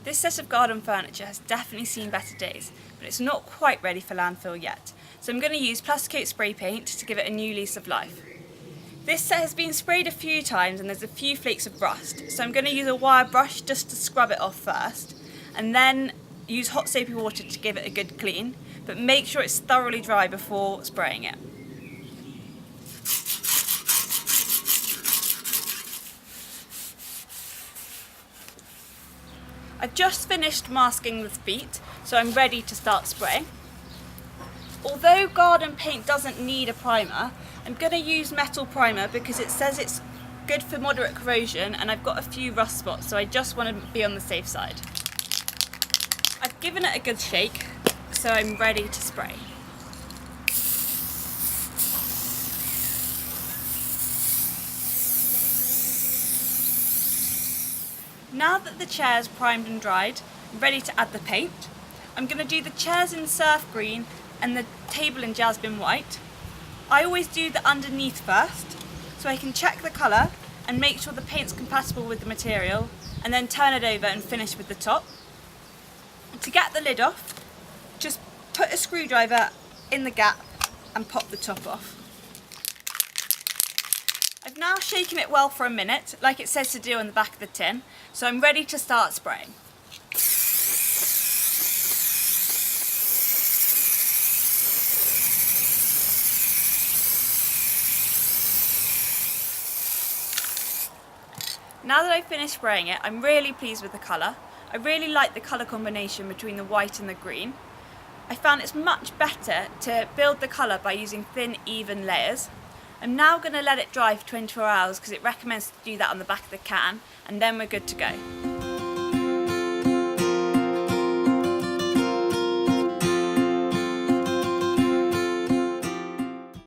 This set of garden furniture has definitely seen better days, but it's not quite ready for landfill yet, so I'm going to use PlastiKote spray paint to give it a new lease of life. This set has been sprayed a few times and there's a few flakes of rust, so I'm going to use a wire brush just to scrub it off first, and then use hot soapy water to give it a good clean, but make sure it's thoroughly dry before spraying it. I've just finished masking the feet, so I'm ready to start spraying. Although garden paint doesn't need a primer, I'm going to use metal primer because it says it's good for moderate corrosion and I've got a few rust spots, so I just want to be on the safe side. I've given it a good shake, so I'm ready to spray. Now that the chair's primed and dried, I'm ready to add the paint. I'm going to do the chairs in surf green and the table in jasmine white. I always do the underneath first, so I can check the colour and make sure the paint's compatible with the material, and then turn it over and finish with the top. To get the lid off, just put a screwdriver in the gap and pop the top off. I've now shaken it well for a minute, like it says to do on the back of the tin, so I'm ready to start spraying. Now that I've finished spraying it, I'm really pleased with the colour. I really like the colour combination between the white and the green. I found it's much better to build the colour by using thin, even layers. I'm now going to let it dry for 24 hours because it recommends to do that on the back of the can, and then we're good to go.